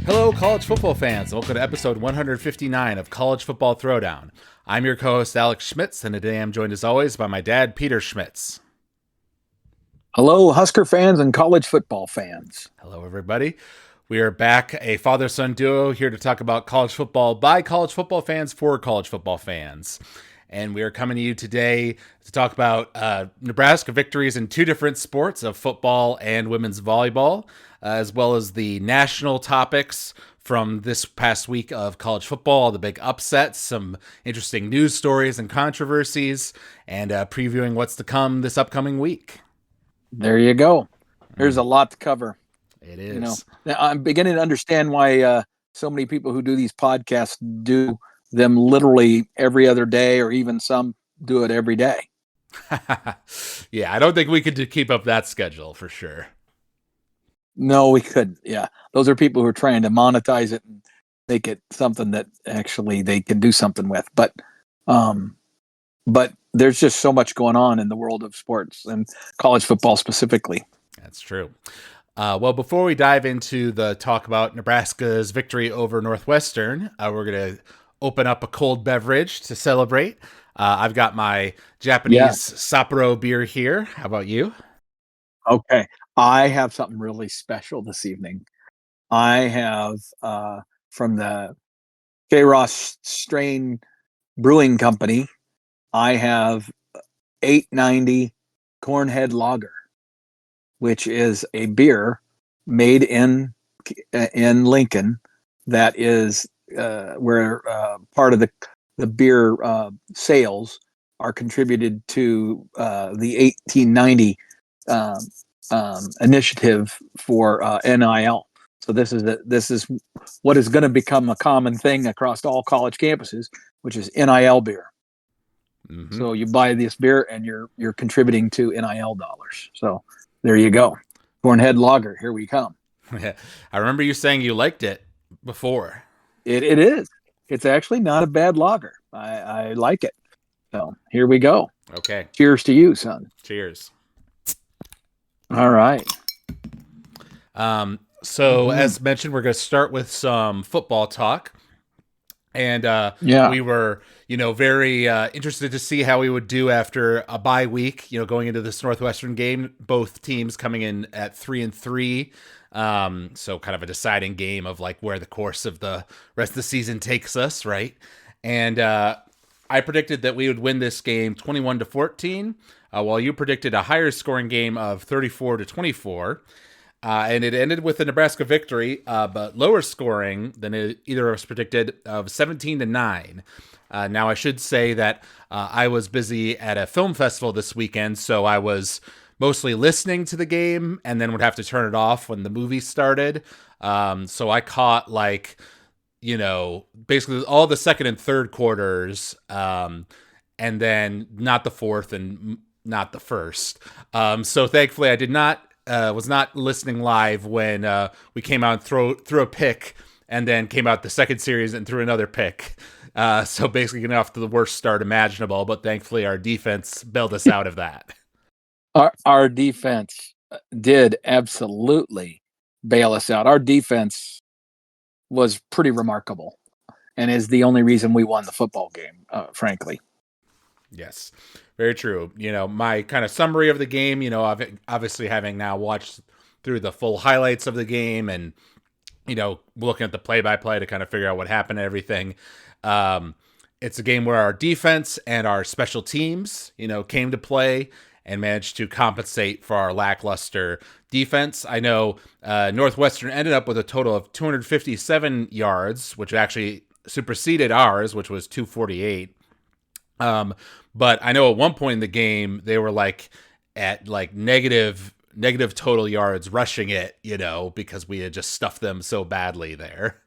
Hello, college football fans. Welcome to episode 159 of College Football Throwdown. I'm your co-host, Alex Schmitz, and today I'm joined as always by my dad, Peter Schmitz. Hello, Husker fans and college football fans. Hello, everybody. We are back, a father-son duo, here to talk about college football by college football fans for college football fans. And we are coming to you today to talk about Nebraska victories in two different sports of football and women's volleyball, as well as the national topics from this past week of college football, the big upsets, some interesting news stories and controversies, and previewing what's to come this upcoming week. There you go. There's a lot to cover. It is. You know, I'm beginning to understand why so many people who do these podcasts do them literally every other day, or even some do it every day. Yeah, I don't think we could keep up that schedule for sure. No, we couldn't. Yeah, those are people who are trying to monetize it and make it something that actually they can do something with. But there's just so much going on in the world of sports and college football specifically. That's true. Well, before we dive into the talk about Nebraska's victory over Northwestern, we're going to open up a cold beverage to celebrate. I've got my Japanese Sapporo beer here. How about you? Okay. I have something really special this evening. I have from the Kairos Strain Brewing Company, I have 890 Cornhead Lager, which is a beer made in Lincoln that is where part of the beer sales are contributed to the 1890 initiative for NIL. So this is what is going to become a common thing across all college campuses, which is NIL beer. Mm-hmm. So you buy this beer and you're contributing to NIL dollars. So there you go. Cornhead Lager, here we come. I remember you saying you liked it before. It is. It's actually not a bad lager. I like it. So here we go. Okay. Cheers to you, son. Cheers. All right. So as mentioned, we're going to start with some football talk. And we were, very interested to see how we would do after a bye week, going into this Northwestern game, both teams coming in at 3-3. So kind of a deciding game of like where the course of the rest of the season takes us. Right. And I predicted that we would win this game 21-14, while you predicted a higher scoring game of 34-24. And it ended with a Nebraska victory, but lower scoring than either of us predicted, of 17-9. Now, I should say that I was busy at a film festival this weekend, so I was mostly listening to the game and then would have to turn it off when the movie started. So I caught basically all the second and third quarters, and then not the fourth and not the first. So thankfully, I was not listening live when we came out and threw a pick, and then came out the second series and threw another pick. So basically getting off to the worst start imaginable, but thankfully our defense bailed us out of that. Our defense did absolutely bail us out. Our defense was pretty remarkable and is the only reason we won the football game, frankly. Yes, very true. My kind of summary of the game, obviously having now watched through the full highlights of the game and, looking at the play-by-play to kind of figure out what happened and everything. It's a game where our defense and our special teams, came to play and managed to compensate for our lackluster defense. I know Northwestern ended up with a total of 257 yards, which actually superseded ours, which was 248. But I know at one point in the game, they were at negative total yards rushing it, because we had just stuffed them so badly there.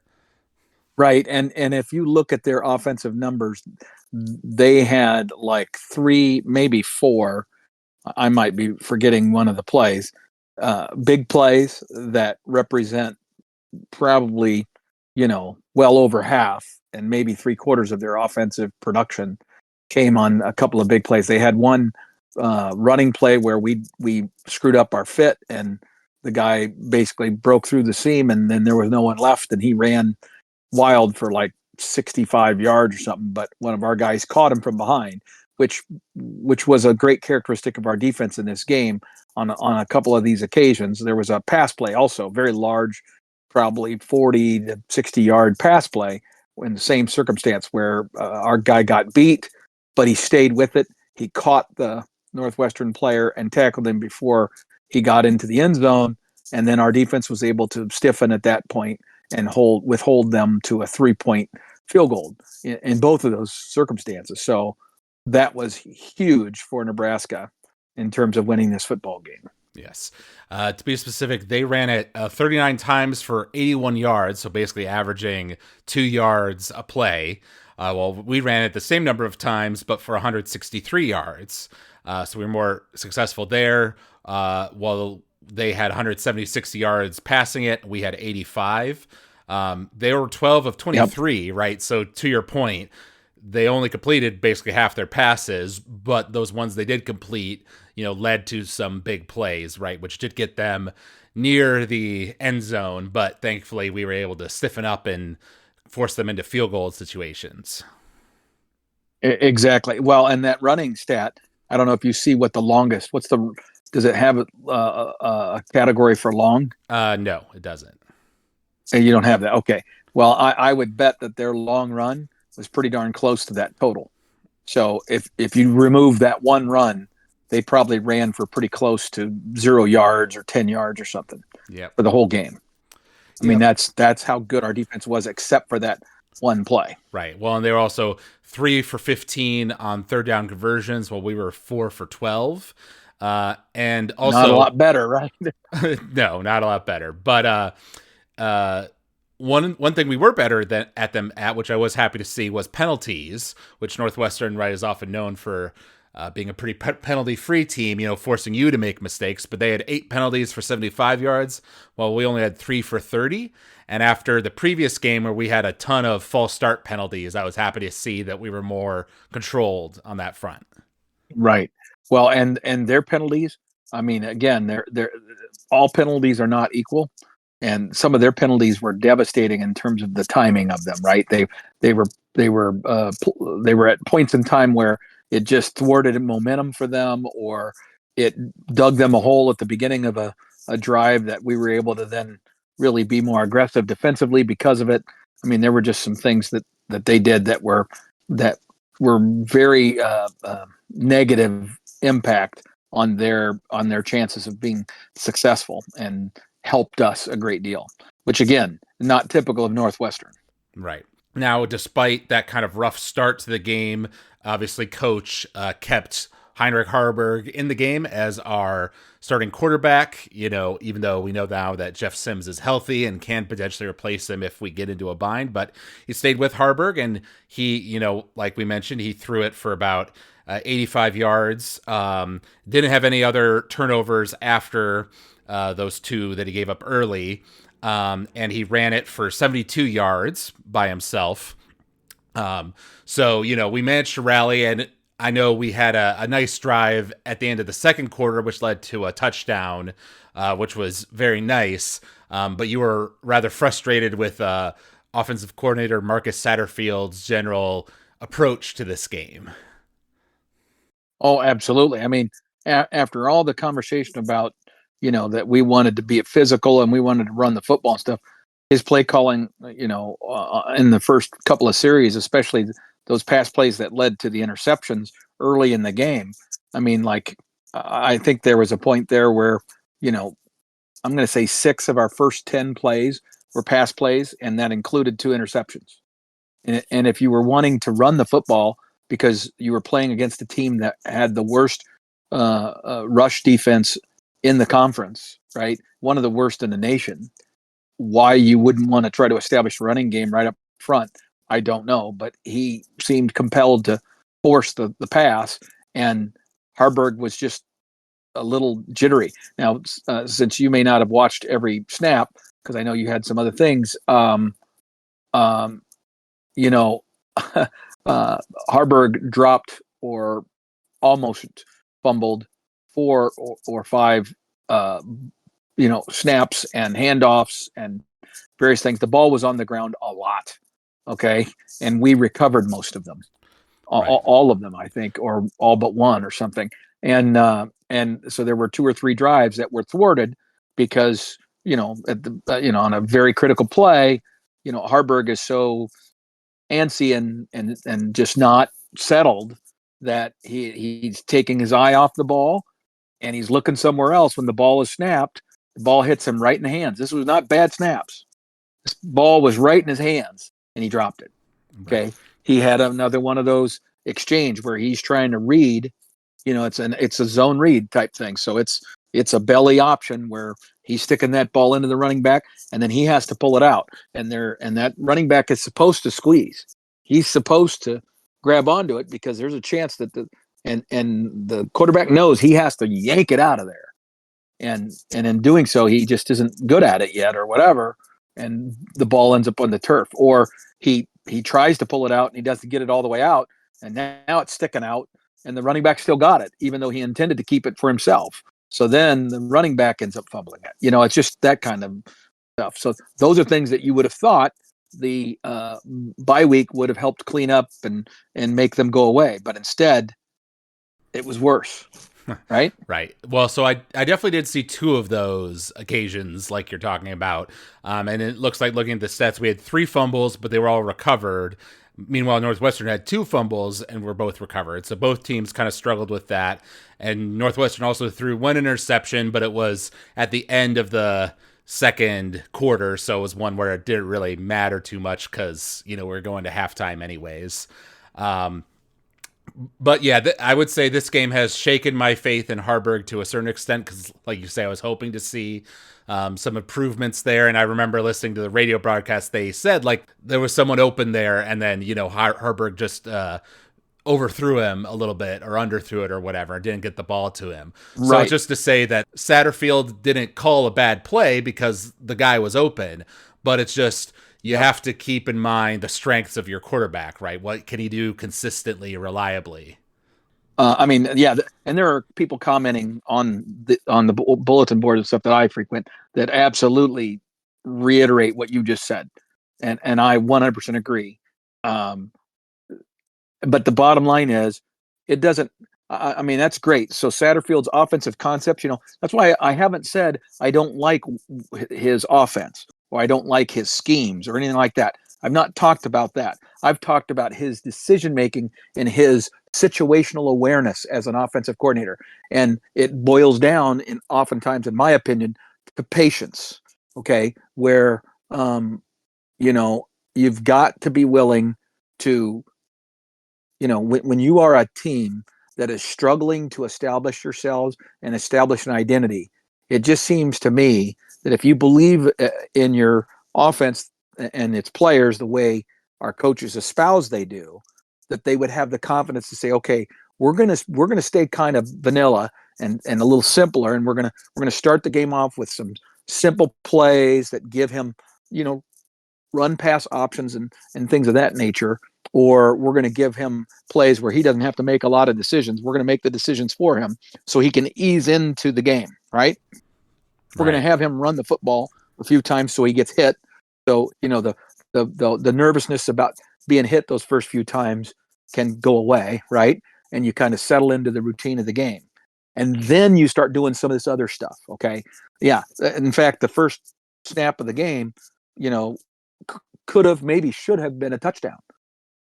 Right. And if you look at their offensive numbers, they had three, maybe four. I might be forgetting one of the plays, big plays that represent probably, well over half and maybe 3/4 of their offensive production came on a couple of big plays. They had one running play where we screwed up our fit, and the guy basically broke through the seam, and then there was no one left, and he ran wild for like 65 yards or something. But one of our guys caught him from behind, which was a great characteristic of our defense in this game. On a couple of these occasions, there was a pass play also, very large, probably 40 to 60-yard pass play in the same circumstance where our guy got beat, but he stayed with it. He caught the Northwestern player and tackled him before he got into the end zone, and then our defense was able to stiffen at that point and withhold them to a 3-point field goal in both of those circumstances. So that was huge for Nebraska in terms of winning this football game. Yes. To be specific, they ran it 39 times for 81 yards, so basically averaging 2 yards a play. Well, we ran it the same number of times, but for 163 yards. So we were more successful there. While they had 176 yards passing it, we had 85. They were 12 of 23, yep. Right? So to your point, they only completed basically half their passes, but those ones they did complete, led to some big plays, right? Which did get them near the end zone, but thankfully we were able to stiffen up and force them into field goal situations. Exactly. Well, and that running stat, I don't know if you see what the longest, does it have a category for long? No, it doesn't. And you don't have that. Okay. Well, I would bet that their long run was pretty darn close to that total. So if you remove that one run, they probably ran for pretty close to 0 yards or 10 yards or something for the whole game. I mean, that's how good our defense was, except for that one play. Right. Well, and they were also 3 for 15 on third down conversions, while we were 4 for 12. And also not a lot better, right? No, not a lot better. But one thing we were better at them at, which I was happy to see, was penalties, which Northwestern, right, is often known for being a pretty penalty-free team, forcing you to make mistakes. But they had 8 penalties for 75 yards, while we only had 3 for 30. And after the previous game where we had a ton of false start penalties, I was happy to see that we were more controlled on that front. Right. Well, and their penalties, I mean, again, they're all penalties are not equal. And some of their penalties were devastating in terms of the timing of them. Right? They were at points in time where it just thwarted momentum for them, or it dug them a hole at the beginning of a drive that we were able to then really be more aggressive defensively because of it. I mean, there were just some things that they did that were very negative impact on their chances of being successful, and helped us a great deal, which again, not typical of Northwestern. Right. Now, despite that kind of rough start to the game, obviously coach kept Heinrich Harburg in the game as our starting quarterback, even though we know now that Jeff Sims is healthy and can potentially replace him if we get into a bind. But he stayed with Harburg, and he, like we mentioned, he threw it for about 85 yards. Didn't have any other turnovers after those 2 that he gave up early. And he ran it for 72 yards by himself. So, we managed to rally, and I know we had a nice drive at the end of the second quarter, which led to a touchdown, which was very nice. But you were rather frustrated with offensive coordinator Marcus Satterfield's general approach to this game. Oh, absolutely. I mean, after all the conversation about, that we wanted to be physical and we wanted to run the football and stuff, his play calling, in the first couple of series, especially those pass plays that led to the interceptions early in the game. I mean, I think there was a point there where, I'm going to say 6 of our first 10 plays were pass plays, and that included 2 interceptions. And if you were wanting to run the football because you were playing against a team that had the worst rush defense in the conference, right? One of the worst in the nation. Why you wouldn't want to try to establish a running game right up front, I don't know. But he seemed compelled to force the pass, and Harburg was just a little jittery. Now, since you may not have watched every snap, because I know you had some other things, Harburg dropped or almost fumbled 4 or 5 snaps and handoffs and various things. The ball was on the ground a lot, okay, and we recovered most of them, all of them, I think, or all but one or something. And so there were 2 or 3 drives that were thwarted because on a very critical play, Harburg is so antsy and just not settled that he's taking his eye off the ball and he's looking somewhere else. When the ball is snapped, the ball hits him right in the hands. This was not bad snaps. This ball was right in his hands and he dropped it. Okay. Right. He had another one of those exchange where he's trying to read, it's a zone read type thing. So it's a belly option where he's sticking that ball into the running back and then he has to pull it out. And that running back is supposed to squeeze. He's supposed to grab onto it because there's a chance that the quarterback knows he has to yank it out of there. And in doing so, he just isn't good at it yet or whatever. And the ball ends up on the turf, or he tries to pull it out and he doesn't get it all the way out. And now it's sticking out and the running back still got it, even though he intended to keep it for himself. So then the running back ends up fumbling it. It's just that kind of stuff. So those are things that you would have thought the bye week would have helped clean up and make them go away. But instead, it was worse. Right? Right. Well, so I definitely did see 2 of those occasions like you're talking about. And it looks like, looking at the stats, we had 3 fumbles, but they were all recovered. Meanwhile, Northwestern had 2 fumbles and were both recovered. So both teams kind of struggled with that. And Northwestern also threw 1 interception, but it was at the end of the second quarter. So it was one where it didn't really matter too much because, we're going to halftime anyways. But yeah, I would say this game has shaken my faith in Harburg to a certain extent because, like you say, I was hoping to see some improvements there. And I remember listening to the radio broadcast. They said like there was someone open there, and then Harburg just overthrew him a little bit or underthrew it or whatever, and didn't get the ball to him. Right. So just to say that Satterfield didn't call a bad play because the guy was open, but it's just, you have to keep in mind the strengths of your quarterback, right? What can he do consistently, reliably? And there are people commenting on the bulletin board and stuff that I frequent that absolutely reiterate what you just said, and I 100% agree. But the bottom line is, it doesn't. That's great. So Satterfield's offensive concepts, that's why I haven't said I don't like his offense or I don't like his schemes or anything like that. I've not talked about that. I've talked about his decision-making and his situational awareness as an offensive coordinator. And it boils down, oftentimes, in my opinion, to patience, okay? Where, you've got to be willing to, when you are a team that is struggling to establish yourselves and establish an identity, it just seems to me that if you believe in your offense and its players the way our coaches espouse they do, that they would have the confidence to say, okay, we're gonna stay kind of vanilla and a little simpler, and we're gonna start the game off with some simple plays that give him, run pass options and things of that nature, or we're going to give him plays where he doesn't have to make a lot of decisions. We're going to make the decisions for him so he can ease into the game, right? We're going to have him run the football a few times so he gets hit. So, the nervousness about being hit those first few times can go away, right? And you kind of settle into the routine of the game. And then you start doing some of this other stuff, okay? Yeah. In fact, the first snap of the game, could have, maybe should have been a touchdown,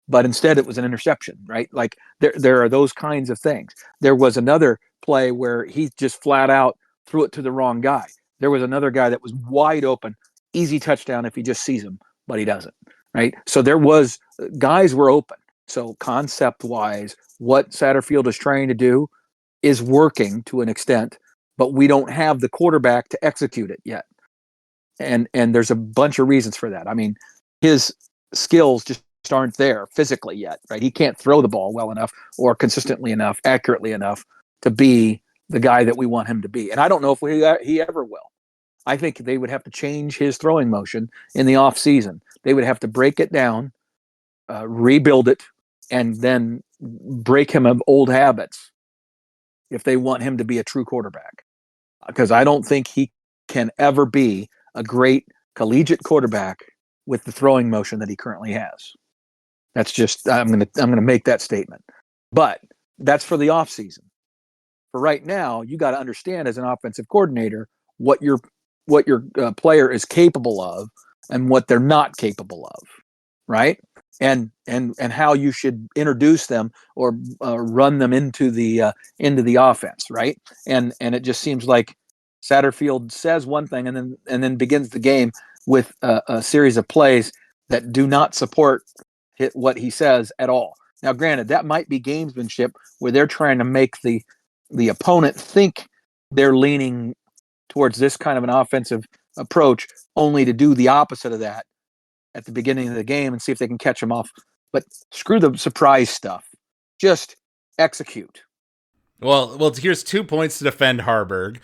but instead it was an interception, right? Like there are those kinds of things. There was another play where he just flat out threw it to the wrong guy. There was another guy that was wide open, easy touchdown if he just sees him, but he doesn't, right? So guys were open. So concept wise, what Satterfield is trying to do is working to an extent, but we don't have the quarterback to execute it yet. And there's a bunch of reasons for that. His skills just aren't there physically yet, right? He can't throw the ball well enough or consistently enough, accurately enough to be the guy that we want him to be. And I don't know if he ever will. I think they would have to change his throwing motion in the off season. They would have to break it down, rebuild it, and then break him of old habits. if they want him to be a true quarterback, because I don't think he can ever be a great collegiate quarterback with the throwing motion that he currently has. That's just I'm gonna make that statement. But that's for the offseason. For right now, you got to understand as an offensive coordinator what your player is capable of and what they're not capable of, right? And how you should introduce them or run them into the offense, right? And it just seems like Satterfield says one thing and then begins the game with a series of plays that do not support what he says at all. Now, granted, that might be gamesmanship where they're trying to make the opponent think they're leaning towards this kind of an offensive approach, only to do the opposite of that at the beginning of the game and see if they can catch them off. But screw the surprise stuff. Just execute. Well, here's 2 points to defend Harburg.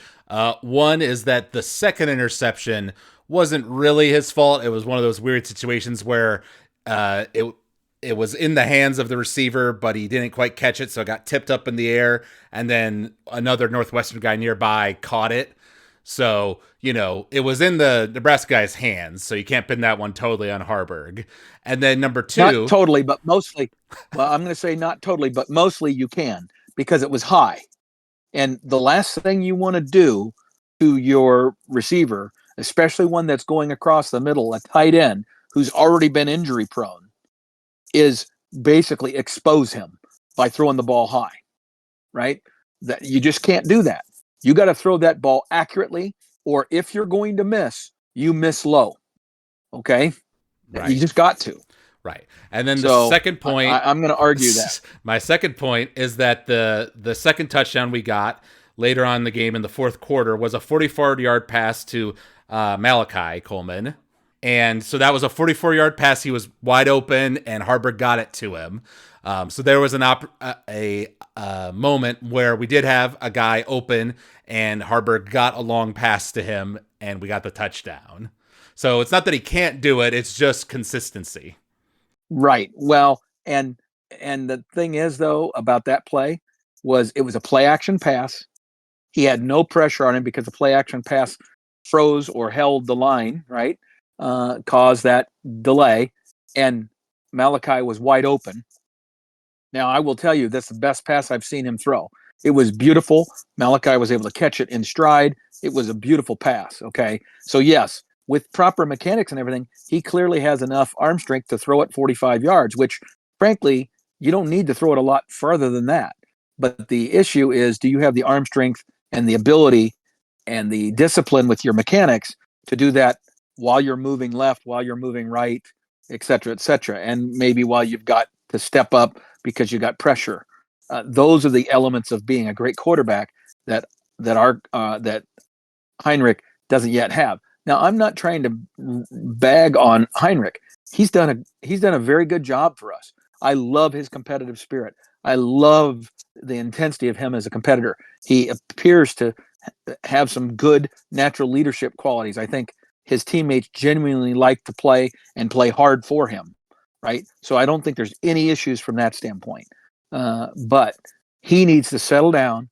One is that the second interception wasn't really his fault. It was one of those weird situations where it was in the hands of the receiver, but he didn't quite catch it, so it got tipped up in the air, and then another Northwestern guy nearby caught it. So, it was in the Nebraska guy's hands, so you can't pin that one totally on Harburg. And then number 2... Not totally, but mostly. Well, I'm going to say not totally, but mostly you can, because it was high. And the last thing you want to do to your receiver, especially one that's going across the middle, a tight end who's already been injury prone, is basically expose him by throwing the ball high, right? That you just can't do that. You got to throw that ball accurately, or if you're going to miss, you miss low. Okay? Right. You just got to. Right. And then the second point... I'm going to argue that. My second point is that the second touchdown we got later on in the game in the fourth quarter was a 44-yard pass to Malachi Coleman. And so that was a 44-yard pass. He was wide open, and Harburg got it to him. So there was a moment where we did have a guy open, and Harburg got a long pass to him, and we got the touchdown. So it's not that he can't do it; it's just consistency. Right. Well, and the thing is, though, about that play was it was a play action pass. He had no pressure on him because the play action pass froze or held the line, right? Caused that delay, and Malachi was wide open. Now, I will tell you, that's the best pass I've seen him throw. It was beautiful. Malachi was able to catch it in stride. It was a beautiful pass, okay? So, yes, with proper mechanics and everything, he clearly has enough arm strength to throw it 45 yards, which, frankly, you don't need to throw it a lot further than that. But the issue is, do you have the arm strength and the ability and the discipline with your mechanics to do that while you're moving left, while you're moving right, et cetera, and maybe while you've got to step up because you got pressure. Those are the elements of being a great quarterback that Heinrich doesn't yet have. Now, I'm not trying to bag on Heinrich. He's done a very good job for us. I love his competitive spirit. I love the intensity of him as a competitor. He appears to have some good natural leadership qualities. I think his teammates genuinely like to play hard for him, right? So I don't think there's any issues from that standpoint. But he needs to settle down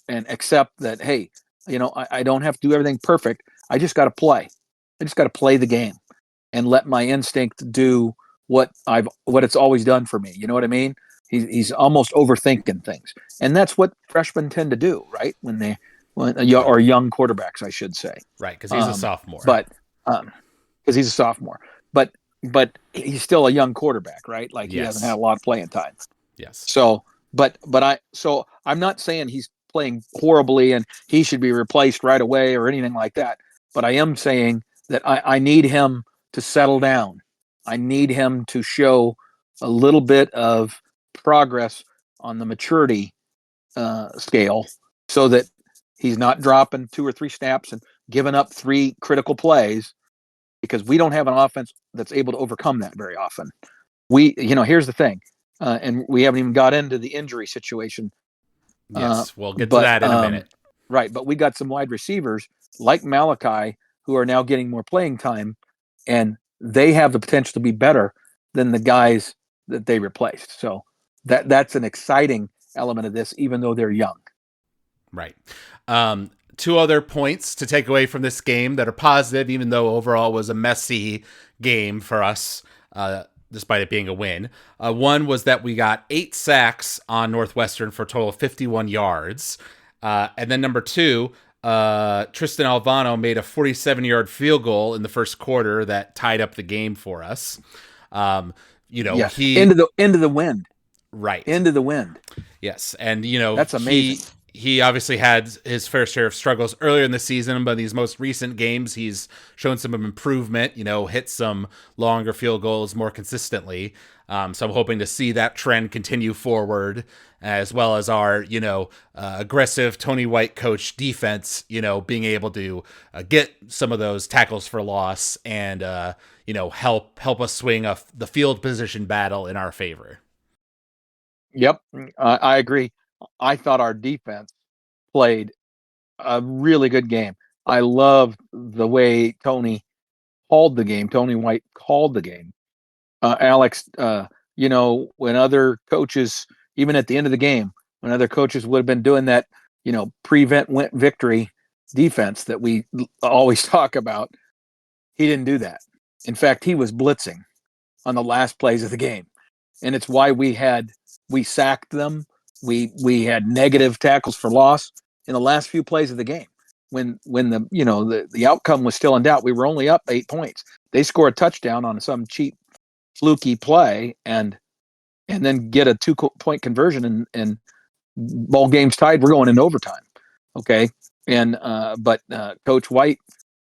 and accept that, hey, I don't have to do everything perfect. I just got to play. I just got to play the game and let my instinct do what it's always done for me. You know what I mean? He's almost overthinking things, and that's what freshmen tend to do, right? Or young quarterbacks, I should say. Right, because he's a sophomore. But because he's a sophomore, but he's still a young quarterback, right? Like, yes. He hasn't had a lot of playing time. Yes. So, but I'm not saying he's playing horribly and he should be replaced right away or anything like that. But I am saying that I need him to settle down. I need him to show a little bit of progress on the maturity scale, so that he's not dropping 2 or 3 snaps and giving up 3 critical plays, because we don't have an offense that's able to overcome that very often. Here's the thing, and we haven't even got into the injury situation. Yes, we'll get to that in a minute. Right, but we got some wide receivers like Malachi who are now getting more playing time, and they have the potential to be better than the guys that they replaced. So that's an exciting element of this, even though they're young. Right. Two other points to take away from this game that are positive, even though overall it was a messy game for us, despite it being a win. One was that we got 8 sacks on Northwestern for a total of 51 yards. And then number two, Tristan Alvano made a 47-yard field goal in the first quarter that tied up the game for us. Into the wind. Right. Into the wind. Yes. And, that's amazing. He obviously had his fair share of struggles earlier in the season, but these most recent games, he's shown some improvement, hit some longer field goals more consistently. So I'm hoping to see that trend continue forward, as well as our, aggressive Tony White coach defense, being able to get some of those tackles for loss and, help us swing the field position battle in our favor. Yep, I agree. I thought our defense played a really good game. I love the way Tony White called the game. Alex, when other coaches, even at the end of the game, when other coaches would have been doing that, prevent victory defense that we always talk about, he didn't do that. In fact, he was blitzing on the last plays of the game. And it's why we sacked them. We had negative tackles for loss in the last few plays of the game. When the outcome was still in doubt, we were only up 8 points. They score a touchdown on some cheap, fluky play, and then get a 2-point conversion, and ball game's tied. We're going in overtime. Okay, but Coach White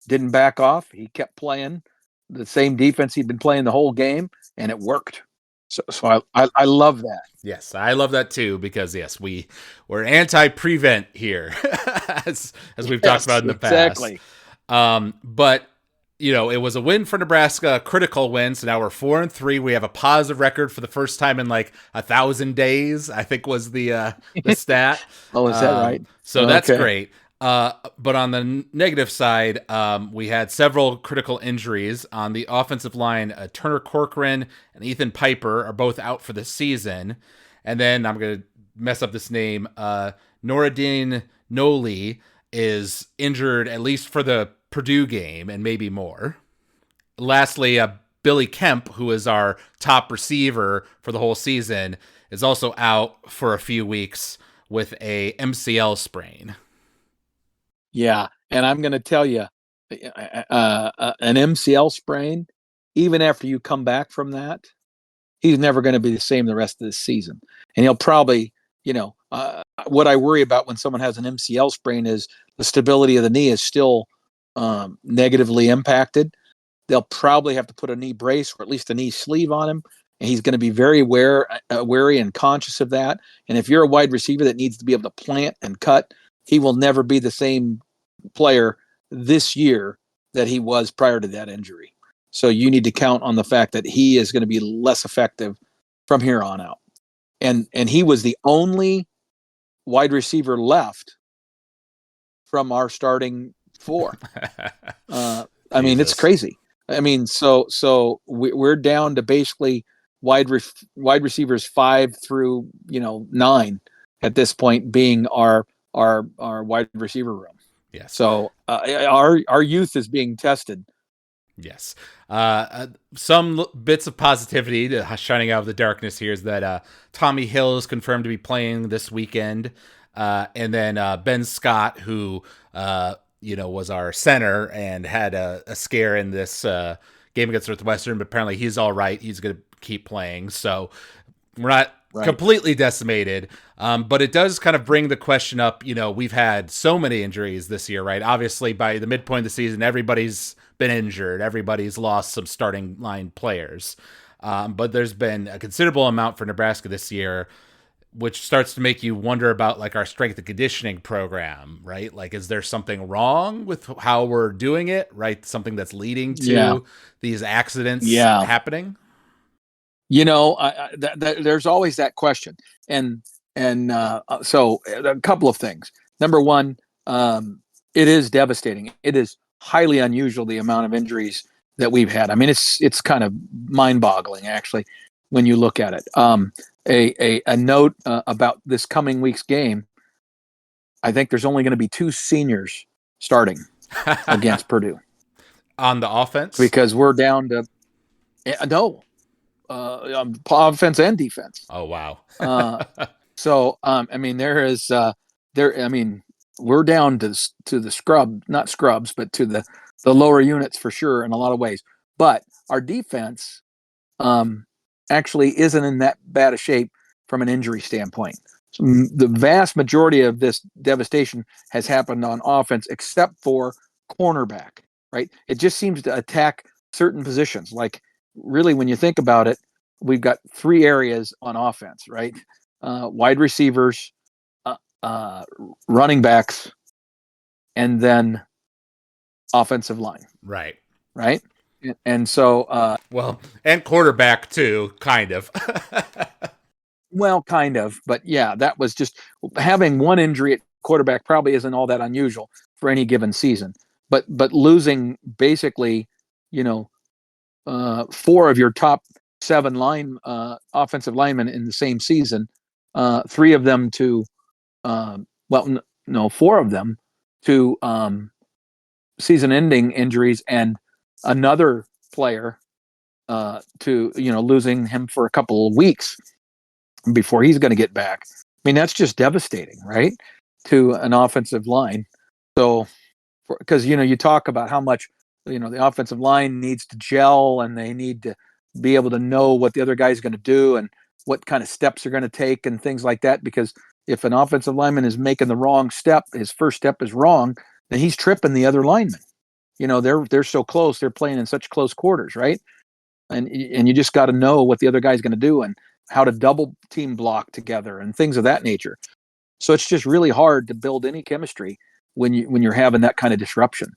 didn't back off. He kept playing the same defense he'd been playing the whole game, and it worked. So I love that. Yes, I love that too, because yes, we're anti-prevent here, as we've talked about in the past. Exactly. But it was a win for Nebraska, a critical win. So now we're 4-3. We have a positive record for the first time in like 1,000 days, I think was the stat. Oh, is that right? So that's great. But on the negative side, we had several critical injuries on the offensive line. Turner Corcoran and Ethan Piper are both out for the season. And then I'm going to mess up this name. Noureddin Noli is injured at least for the Purdue game and maybe more. Lastly, Billy Kemp, who is our top receiver for the whole season, is also out for a few weeks with a MCL sprain. Yeah, and I'm going to tell you, an MCL sprain, even after you come back from that, he's never going to be the same the rest of the season. And he'll probably, what I worry about when someone has an MCL sprain is the stability of the knee is still negatively impacted. They'll probably have to put a knee brace or at least a knee sleeve on him. And he's going to be very wary and conscious of that. And if you're a wide receiver that needs to be able to plant and cut, he will never be the same player this year that he was prior to that injury. So you need to count on the fact that he is going to be less effective from here on out. And he was the only wide receiver left from our starting 4. I mean, it's crazy. I mean, so we're down to basically wide receivers 5 through 9 at this point being our wide receiver room. Yes. So our youth is being tested. Yes. Some bits of positivity shining out of the darkness here is that Tommy Hill is confirmed to be playing this weekend. And then Ben Scott, who was our center and had a scare in this game against Northwestern, but apparently he's all right. He's going to keep playing. So we're not completely decimated. But it does kind of bring the question up, we've had so many injuries this year, right? Obviously, by the midpoint of the season, everybody's been injured. Everybody's lost some starting line players. But there's been a considerable amount for Nebraska this year, which starts to make you wonder about like our strength and conditioning program, right? Like, is there something wrong with how we're doing it, right? Something that's leading to these accidents happening? There's always that question. So a couple of things. Number one, it is devastating. It is highly unusual, the amount of injuries that we've had. I mean, it's kind of mind-boggling, actually, when you look at it. A note about this coming week's game. I think there's only going to be 2 seniors starting against Purdue on the offense, because we're down to no offense and defense. Oh wow. So I mean, there is there. I mean, we're down to the scrub, not scrubs, but to the lower units for sure in a lot of ways. But our defense actually isn't in that bad a shape from an injury standpoint. So the vast majority of this devastation has happened on offense, except for cornerback. Right? It just seems to attack certain positions. Like really, when you think about it, we've got 3 areas on offense. Right? Wide receivers, running backs, and then offensive line. Right. Right. And so, well, and quarterback too, kind of. well, kind of, but yeah, that was just having one injury at quarterback probably isn't all that unusual for any given season. But losing basically, 4 of your top 7 offensive linemen in the same season, 3 of them to, 4 of them to season-ending injuries, and another player to losing him for a couple of weeks before he's going to get back. I mean, that's just devastating, right, to an offensive line. So, because you talk about how much the offensive line needs to gel, and they need to be able to know what the other guy's going to do and what kind of steps they're going to take and things like that. Because if an offensive lineman is making the wrong step, his first step is wrong, then he's tripping the other lineman. They're so close, they're playing in such close quarters, right? And you just got to know what the other guy's going to do and how to double team block together and things of that nature. So it's just really hard to build any chemistry when you're having that kind of disruption.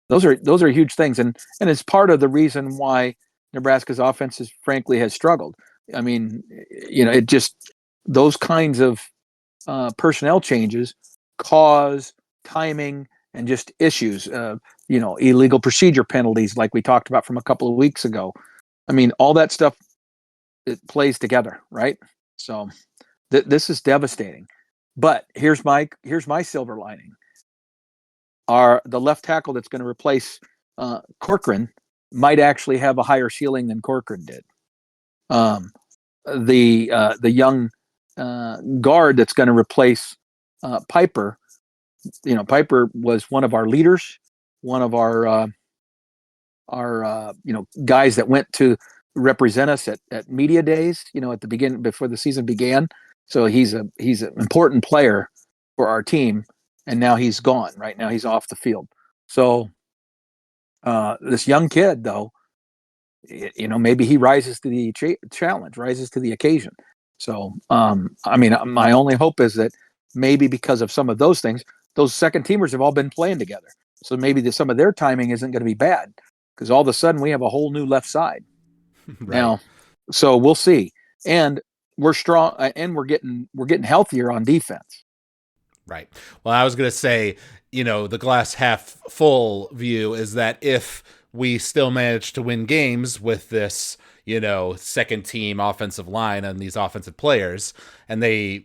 Those are huge things, and it's part of the reason why Nebraska's offense frankly has struggled. I mean, it just those kinds of personnel changes cause timing and just issues. Illegal procedure penalties, like we talked about from a couple of weeks ago. I mean, all that stuff, it plays together, right? So this is devastating. But here's my silver lining. The left tackle that's going to replace Corcoran might actually have a higher ceiling than Corcoran did. The young guard that's going to replace Piper, Piper was one of our leaders, one of our guys that went to represent us at media days, at the beginning before the season began. So he's an important player for our team, and now he's gone. Right now he's off the field. So this young kid, though, maybe he rises to the challenge, rises to the occasion. So I mean, my only hope is that maybe because of some of those things, those second teamers have all been playing together. So maybe some of their timing isn't going to be bad, because all of a sudden we have a whole new left side. Right. Now. So we'll see. And we're strong, and we're getting healthier on defense. Right. Well, I was going to say, the glass half full view is that if we still manage to win games with this, second team offensive line and these offensive players, and they,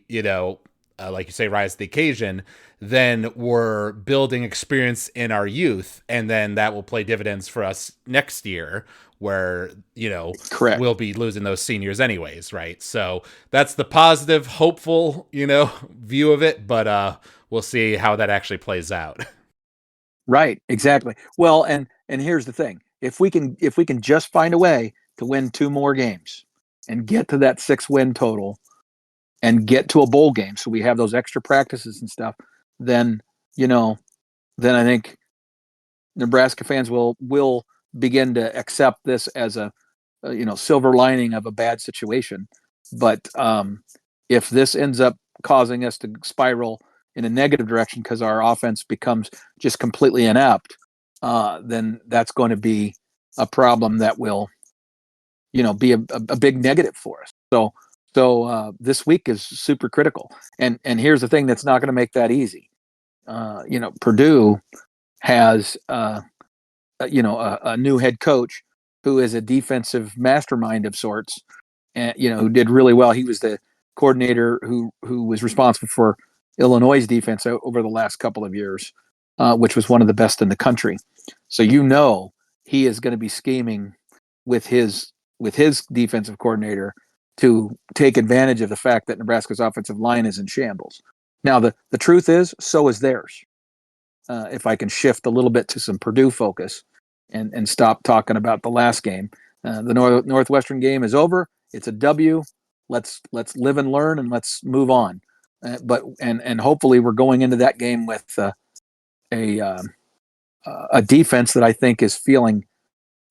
like you say, rise to the occasion, then we're building experience in our youth, and then that will play dividends for us next year, where Correct. We'll be losing those seniors anyways, right? So that's the positive, hopeful view of it, but we'll see how that actually plays out. Right, exactly. Well, and here's the thing: if we can just find a way to win 2 more games and get to that 6-win total and get to a bowl game, so we have those extra practices and stuff, then I think Nebraska fans will begin to accept this as a silver lining of a bad situation. But if this ends up causing us to spiral in a negative direction because our offense becomes just completely inept, then that's going to be a problem that will be a big negative for us. So this week is super critical. And here's the thing that's not going to make that easy. Purdue has a new head coach who is a defensive mastermind of sorts, and who did really well. He was the coordinator who was responsible for Illinois' defense over the last couple of years, which was one of the best in the country. So he is going to be scheming with his defensive coordinator to take advantage of the fact that Nebraska's offensive line is in shambles. Now, the truth is, so is theirs. If I can shift a little bit to some Purdue focus and stop talking about the last game. The Northwestern game is over. It's a W. Let's live and learn, and let's move on. But hopefully we're going into that game with a defense that I think is feeling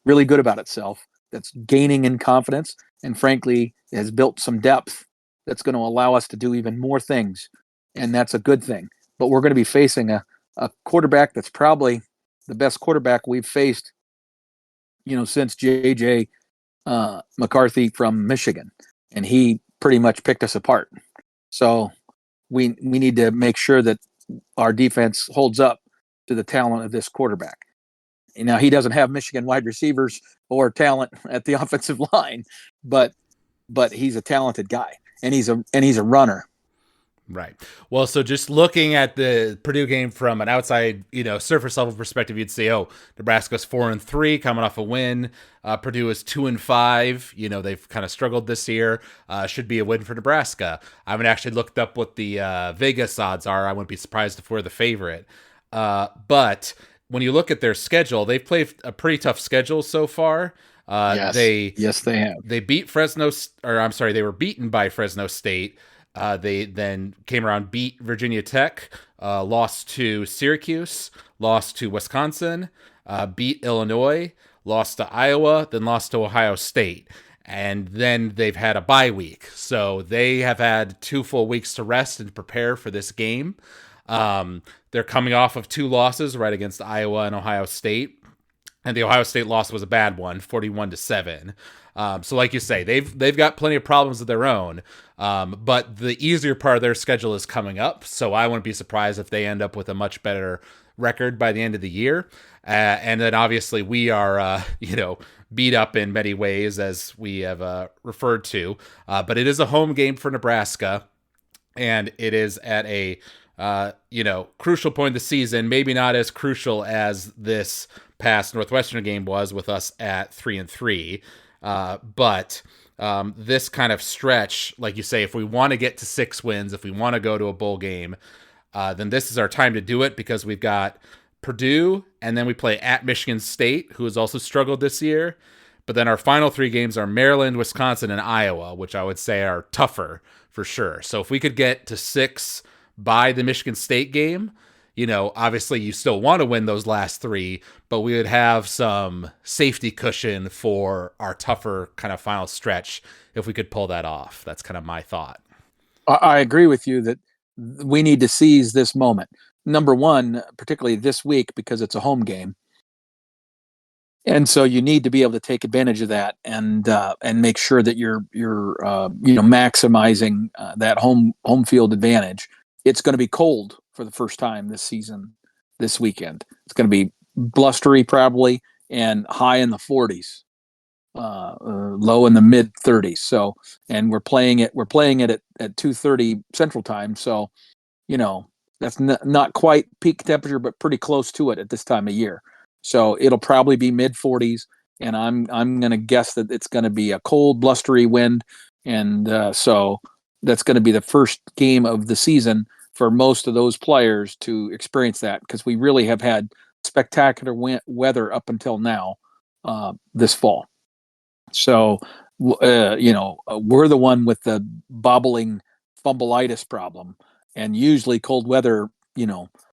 really good about itself, that's gaining in confidence, and frankly has built some depth that's going to allow us to do even more things, and that's a good thing. But we're going to be facing a quarterback that's probably the best quarterback we've faced, since J.J. McCarthy from Michigan, and he pretty much picked us apart. So we need to make sure that our defense holds up to the talent of this quarterback. Now, he doesn't have Michigan wide receivers or talent at the offensive line, but he's a talented guy, and he's a runner. Right. Well, so just looking at the Purdue game from an outside, surface level perspective, you'd say, oh, Nebraska's 4-3 coming off a win. Purdue is 2-5. They've kind of struggled this year. Should be a win for Nebraska. I haven't actually looked up what the Vegas odds are. I wouldn't be surprised if we're the favorite. But when you look at their schedule, they've played a pretty tough schedule so far. Yes, they have. They beat they were beaten by Fresno State. They then came around, beat Virginia Tech, lost to Syracuse, lost to Wisconsin, beat Illinois, lost to Iowa, then lost to Ohio State. And then they've had a bye week. So they have had 2 full weeks to rest and prepare for this game. They're coming off of 2 losses, right, against Iowa and Ohio State. And the Ohio State loss was a bad one, 41-7. So like you say, they've got plenty of problems of their own. But the easier part of their schedule is coming up. So I wouldn't be surprised if they end up with a much better record by the end of the year. And then obviously we are, beat up in many ways, as we have referred to. But it is a home game for Nebraska. And it is at a crucial point of the season, maybe not as crucial as this past Northwestern game was with us at 3-3. But this kind of stretch, like you say, if we want to get to 6 wins, if we want to go to a bowl game, then this is our time to do it, because we've got Purdue, and then we play at Michigan State, who has also struggled this year. But then our final 3 games are Maryland, Wisconsin, and Iowa, which I would say are tougher for sure. So if we could get to 6 by the Michigan State game, obviously you still want to win those last 3, but we would have some safety cushion for our tougher kind of final stretch if we could pull that off. That's kind of my thought. I agree with you that we need to seize this moment. Number one, particularly this week, because it's a home game. And so you need to be able to take advantage of that and make sure that you're maximizing that home field advantage. It's going to be cold for the first time this season, this weekend. It's going to be blustery probably, and high in the 40s, low in the mid 30s. So, and we're playing it at 2:30 Central Time. So, that's not quite peak temperature, but pretty close to it at this time of year. So it'll probably be mid 40s, and I'm going to guess that it's going to be a cold, blustery wind, and so that's going to be the first game of the season for most of those players to experience that, because we really have had spectacular weather up until now this fall. So, we're the one with the bobbling fumbleitis problem, and usually cold weather,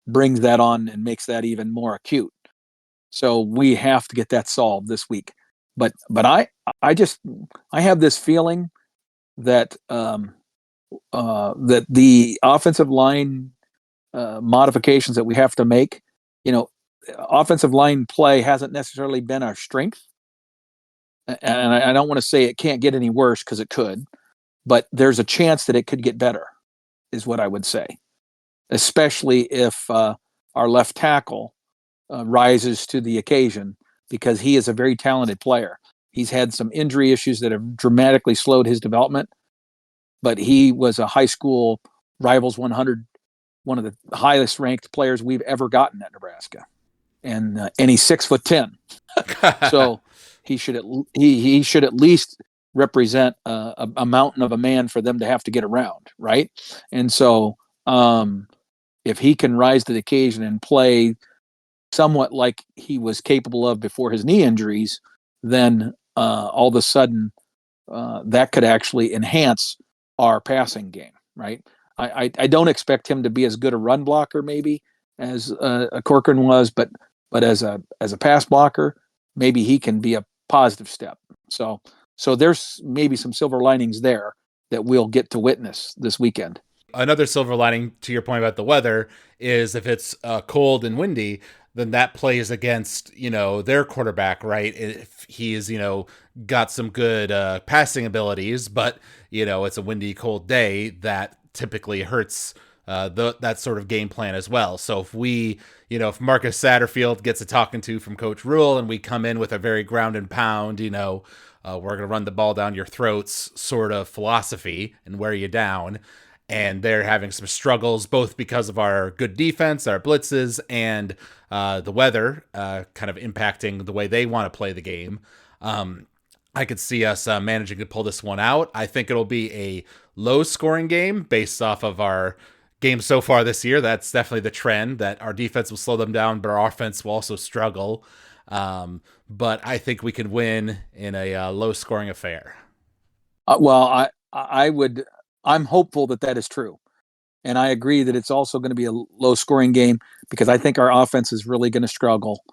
brings that on and makes that even more acute. So we have to get that solved this week. But I have this feeling that that the offensive line modifications that we have to make, offensive line play hasn't necessarily been our strength. And I don't want to say it can't get any worse, because it could, but there's a chance that it could get better, is what I would say, especially if our left tackle rises to the occasion, because he is a very talented player. He's had some injury issues that have dramatically slowed his development, but he was a high school Rivals 100 one of the highest ranked players we've ever gotten at Nebraska, and he's 6'10", so he should at least represent a mountain of a man for them to have to get around, right? And so if he can rise to the occasion and play somewhat like he was capable of before his knee injuries, then all of a sudden that could actually enhance our passing game, right? I don't expect him to be as good a run blocker maybe as Corcoran was, but as a pass blocker, maybe he can be a positive step. So there's maybe some silver linings there that we'll get to witness this weekend. Another silver lining to your point about the weather is if it's cold and windy, then that plays against, their quarterback, right? If he's, got some good passing abilities, but, it's a windy, cold day, that typically hurts that sort of game plan as well. So if we, if Marcus Satterfield gets a talking to from Coach Rule and we come in with a very ground and pound, we're going to run the ball down your throats sort of philosophy and wear you down, and they're having some struggles both because of our good defense, our blitzes, and the weather kind of impacting the way they want to play the game. I could see us managing to pull this one out. I think it'll be a low-scoring game based off of our game so far this year. That's definitely the trend, that our defense will slow them down, but our offense will also struggle. But I think we can win in a low-scoring affair. I'm hopeful that is true. And I agree that it's also going to be a low-scoring game because I think our offense is really going to struggle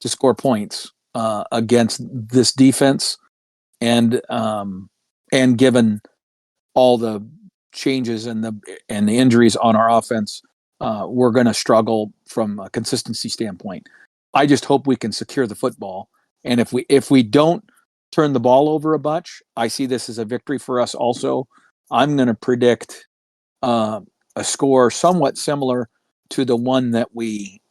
to score points against this defense. And given all the changes and the injuries on our offense, we're going to struggle from a consistency standpoint. I just hope we can secure the football. And if we don't turn the ball over a bunch, I see this as a victory for us also. I'm going to predict a score somewhat similar to the one that we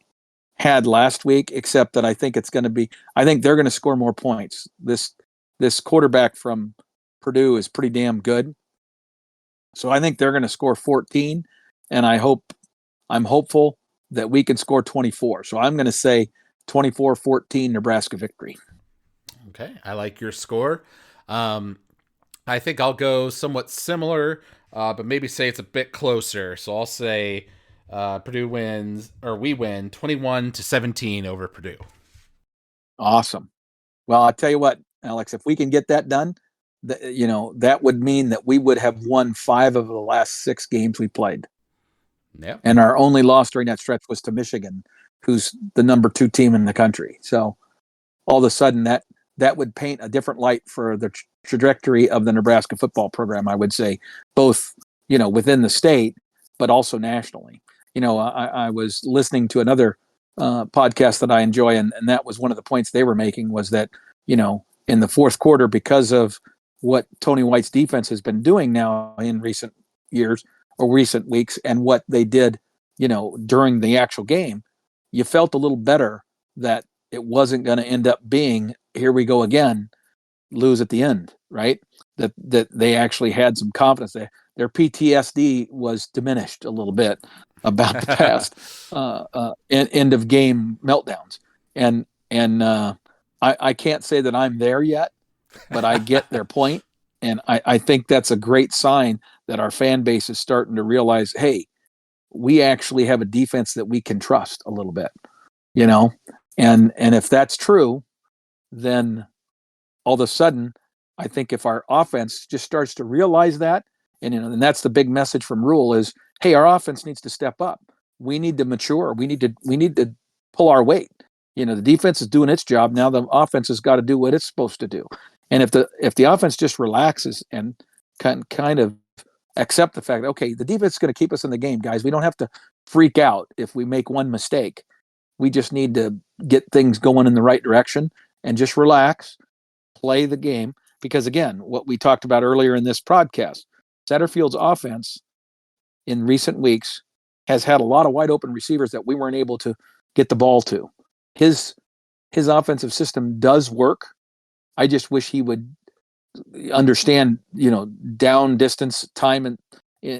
had last week, except that I think they're going to score more points. This quarterback from Purdue is pretty damn good. So I think they're going to score 14, and I'm hopeful that we can score 24. So I'm going to say 24-14 Nebraska victory. Okay, I like your score. I think I'll go somewhat similar, but maybe say it's a bit closer. So I'll say Purdue wins, or we win 21-17 over Purdue. Awesome. Well, I'll tell you what, Alex, if we can get that done, that would mean that we would have won 5 of the last 6 games we played. Yeah. And our only loss during that stretch was to Michigan, who's the number 2 team in the country. So all of a sudden that would paint a different light for the trajectory of the Nebraska football program, I would say, both, within the state, but also nationally. I was listening to another podcast that I enjoy, and that was one of the points they were making was that, in the fourth quarter, because of what Tony White's defense has been doing now in recent years or recent weeks and what they did, during the actual game, you felt a little better that it wasn't going to end up being, here we go again, lose at the end, right? That they actually had some confidence. Their PTSD was diminished a little bit about the past end of game meltdowns. And I can't say that I'm there yet, but I get their point. And I think that's a great sign that our fan base is starting to realize, hey, we actually have a defense that we can trust a little bit, and if that's true, then all of a sudden, I think if our offense just starts to realize that, and that's the big message from Rule is, hey, our offense needs to step up. We need to mature. We need to pull our weight. The defense is doing its job. Now the offense has got to do what it's supposed to do. And if the offense just relaxes and kind of accept the fact, okay, the defense is going to keep us in the game, guys. We don't have to freak out if we make one mistake. We just need to get things going in the right direction and just relax, play the game. Because again, what we talked about earlier in this podcast, Satterfield's offense in recent weeks has had a lot of wide open receivers that we weren't able to get the ball to. His offensive system does work. I just wish he would understand, down distance, time and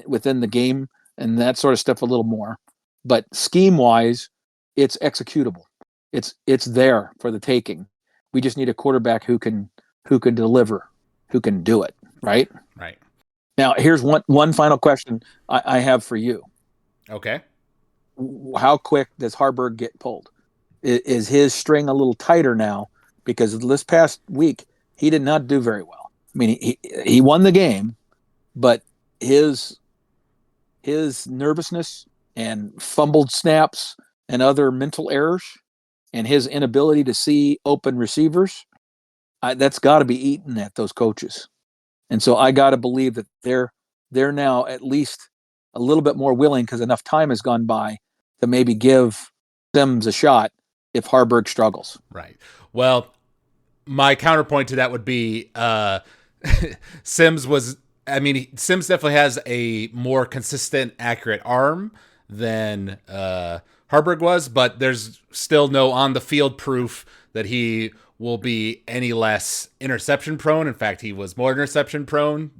within the game and that sort of stuff a little more. but scheme wise, it's executable. It's there for the taking. We just need a quarterback who can deliver, who can do it. Right. Right. Now, here's one final question I have for you. Okay. How quick does Harburg get pulled? Is his string a little tighter now? Because this past week he did not do very well. I mean, he won the game, but his nervousness and fumbled snaps and other mental errors and his inability to see open receivers, that's got to be eating at those coaches. And so I got to believe that they're now at least a little bit more willing, because enough time has gone by, to maybe give Sims a shot if Harburg struggles. Right. Well, my counterpoint to that would be Sims definitely has a more consistent, accurate arm than Harburg was, but there's still no on the field proof that he will be any less interception prone. In fact, he was more interception prone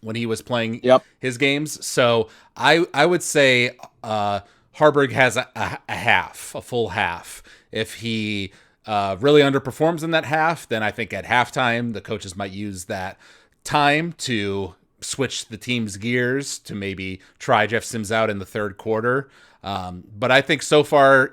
when he was playing his games. So I would say Harburg has a full half. If he really underperforms in that half, then I think at halftime the coaches might use that time to switch the team's gears to maybe try Jeff Sims out in the third quarter. But I think so far,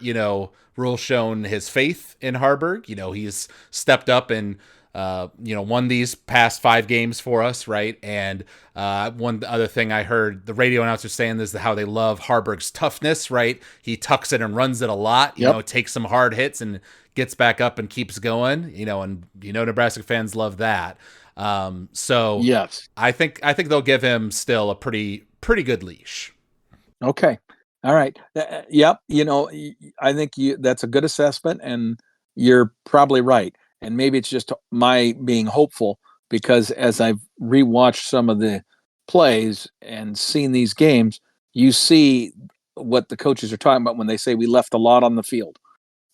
Rule's shown his faith in Harburg. He's stepped up and won these past 5 games for us, right? And one other thing I heard the radio announcer saying is how they love Harburg's toughness, right? He tucks it and runs it a lot, takes some hard hits and gets back up and keeps going, and Nebraska fans love that. So yes, I think they'll give him still a pretty good leash. Okay. All right. Yep. I think that's a good assessment, and you're probably right. And maybe it's just my being hopeful, because as I've rewatched some of the plays and seen these games, you see what the coaches are talking about when they say we left a lot on the field,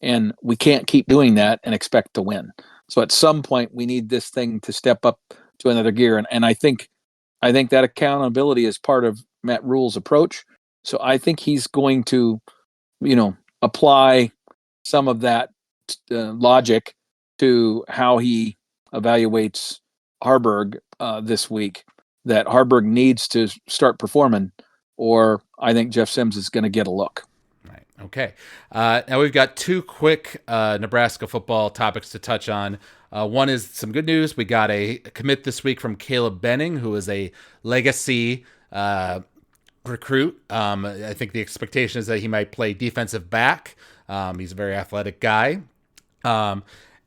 and we can't keep doing that and expect to win. So at some point we need this thing to step up to another gear. And I think that accountability is part of Matt Rule's approach. So I think he's going to, apply some of that logic to how he evaluates Harburg this week, that Harburg needs to start performing, or I think Jeff Sims is going to get a look. Right. Okay. Now we've got 2 quick Nebraska football topics to touch on. One is some good news. We got a commit this week from Caleb Benning, who is a legacy recruit. I think the expectation is that he might play defensive back. He's a very athletic guy.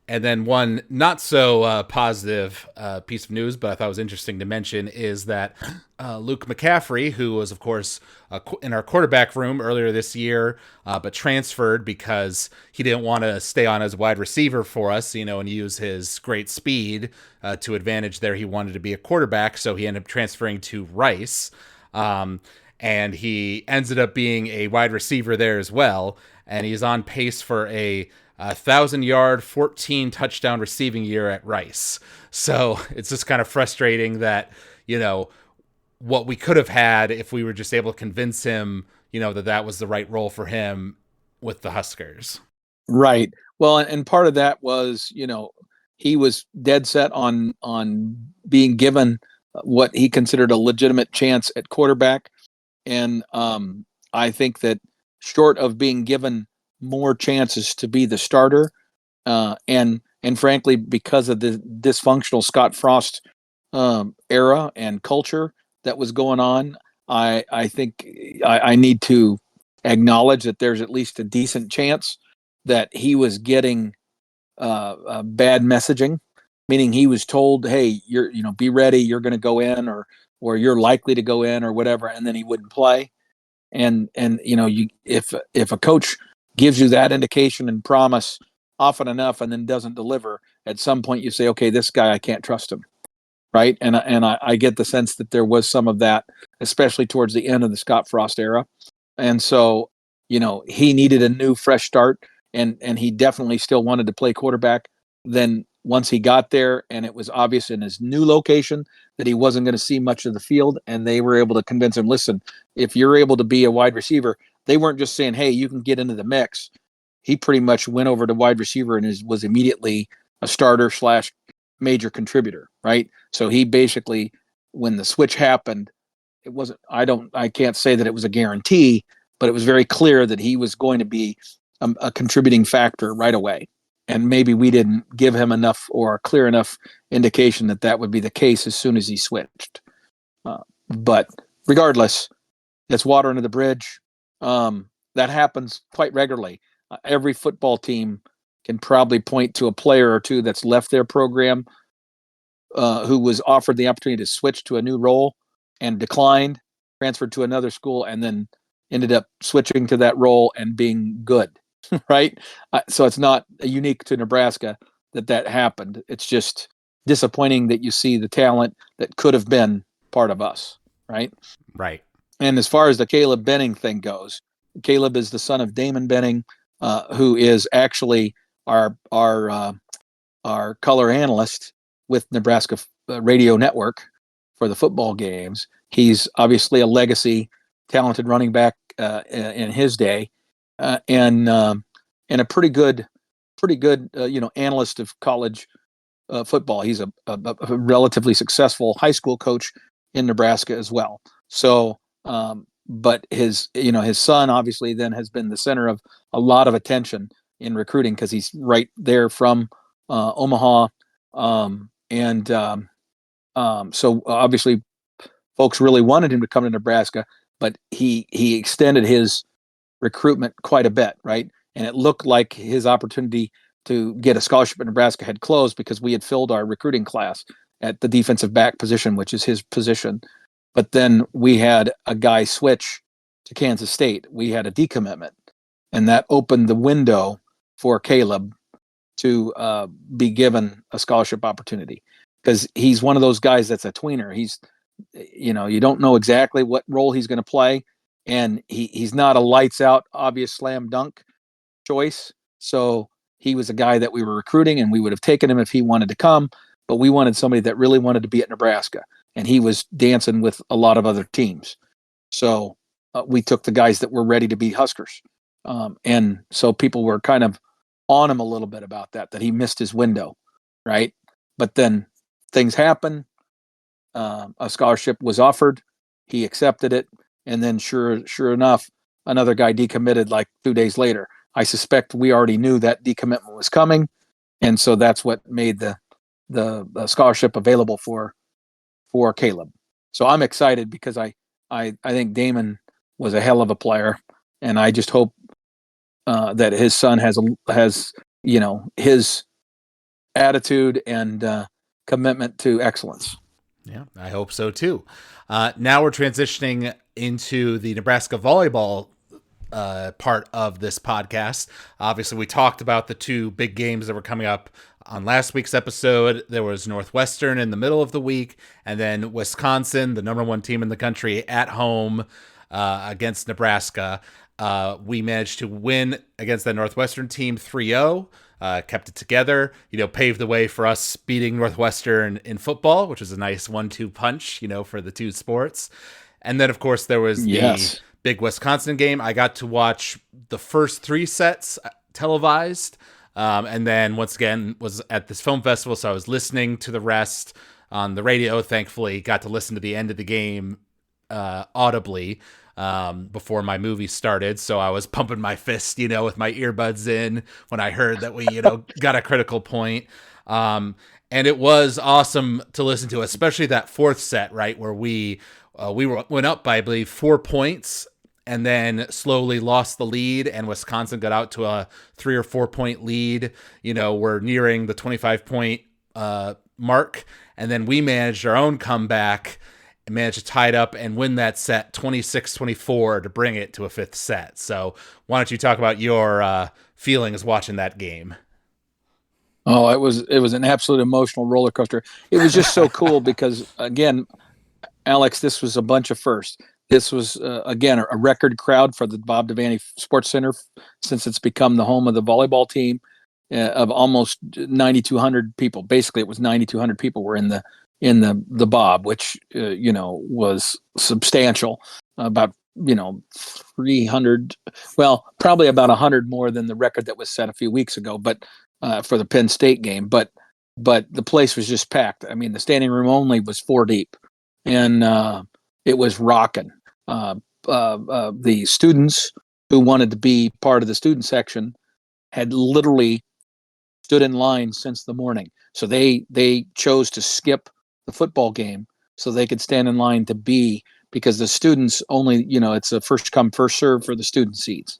And then one not so positive piece of news, but I thought was interesting to mention, is that Luke McCaffrey, who was, of course, in our quarterback room earlier this year, but transferred because he didn't want to stay on as wide receiver for us, and use his great speed to advantage there. He wanted to be a quarterback, so he ended up transferring to Rice. And he ended up being a wide receiver there as well. And he's on pace for a 1,000-yard, 14 touchdown receiving year at Rice. So it's just kind of frustrating that, what we could have had if we were just able to convince him, that was the right role for him with the Huskers. Right. Well, and part of that was, he was dead set on being given what he considered a legitimate chance at quarterback. And I think that short of being given more chances to be the starter, and frankly, because of the dysfunctional Scott Frost era and culture that was going on, I think I need to acknowledge that there's at least a decent chance that he was getting bad messaging, meaning he was told, "Hey, be ready, you're going to go in," or "you're likely to go in," or whatever, and then he wouldn't play. And if a coach gives you that indication and promise often enough and then doesn't deliver, at some point you say, okay, this guy, I can't trust him. Right. And I get the sense that there was some of that, especially towards the end of the Scott Frost era. And so, he needed a new fresh start, and he definitely still wanted to play quarterback. Then once he got there and it was obvious in his new location that he wasn't going to see much of the field, and they were able to convince him, listen, if you're able to be a wide receiver, they weren't just saying, hey, you can get into the mix. He pretty much went over to wide receiver and was immediately a starter / major contributor, right? So he basically, when the switch happened, it wasn't, I can't say that it was a guarantee, but it was very clear that he was going to be a contributing factor right away. And maybe we didn't give him enough or a clear enough indication that that would be the case as soon as he switched. But regardless, it's water under the bridge. That happens quite regularly. Every football team can probably point to a player or two that's left their program who was offered the opportunity to switch to a new role and declined, transferred to another school, and then ended up switching to that role and being good, right? So it's not unique to Nebraska that happened. It's just disappointing that you see the talent that could have been part of us, right? Right. And as far as the Caleb Benning thing goes, Caleb is the son of Damon Benning, who is actually our color analyst with Nebraska Radio Network for the football games. He's obviously a legacy, talented running back in his day, and a pretty good analyst of college football. He's a relatively successful high school coach in Nebraska as well. So, but his son obviously then has been the center of a lot of attention in recruiting because he's right there from Omaha, so obviously folks really wanted him to come to Nebraska, but he extended his recruitment quite a bit, right? And it looked like his opportunity to get a scholarship at Nebraska had closed because we had filled our recruiting class at the defensive back position, which is his position. But then we had a guy switch to Kansas State. We had a decommitment, and that opened the window for Caleb to be given a scholarship opportunity because he's one of those guys that's a tweener. He's, you don't know exactly what role he's going to play, and he's not a lights out, obvious slam dunk choice. So he was a guy that we were recruiting, and we would have taken him if he wanted to come, but we wanted somebody that really wanted to be at Nebraska, and he was dancing with a lot of other teams. So we took the guys that were ready to be Huskers. And so people were kind of on him a little bit about that he missed his window, right? But then things happen. A scholarship was offered. He accepted it. And then sure enough, another guy decommitted like 2 days later. I suspect we already knew that decommitment was coming. And so that's what made the scholarship available for Caleb. So I'm excited because I think Damon was a hell of a player. And I just hope that his son has his attitude and commitment to excellence. Yeah, I hope so too. Now we're transitioning into the Nebraska volleyball part of this podcast. Obviously, we talked about the two big games that were coming up on last week's episode. There was Northwestern in the middle of the week, and then Wisconsin, the number one team in the country, at home against Nebraska. We managed to win against the Northwestern team 3-0. Kept it together, paved the way for us beating Northwestern in football, which was a nice 1-2 punch, for the two sports. And then, of course, there was the big Wisconsin game. I got to watch the first 3 sets televised, and then once again was at this film festival, so I was listening to the rest on the radio. Thankfully, got to listen to the end of the game audibly before my movie started, so I was pumping my fist, with my earbuds in when I heard that we, got a critical point. And it was awesome to listen to, especially that fourth set, right, where we went up by, I believe, 4 points, and then slowly lost the lead, and Wisconsin got out to a 3 or 4 point lead. We're nearing the 25-point mark, and then we managed our own comeback and managed to tie it up and win that set 26-24 to bring it to a 5th set. So why don't you talk about your feelings watching that game? Oh, it was an absolute emotional roller coaster. It was just so cool because, again, Alex, this was a bunch of firsts. This was, again, a record crowd for the Bob Devaney Sports Center since it's become the home of the volleyball team of almost 9,200 people. Basically, it was 9,200 people were in the Bob, which was substantial, about 300, well, probably about 100 more than the record that was set a few weeks ago, but for the Penn State game. But the place was just packed. I mean, the standing room only was 4 deep, and it was rocking. The students who wanted to be part of the student section had literally stood in line since the morning. So they chose to skip the football game so they could stand in line to be, because the students only, it's a first come, first serve for the student seats.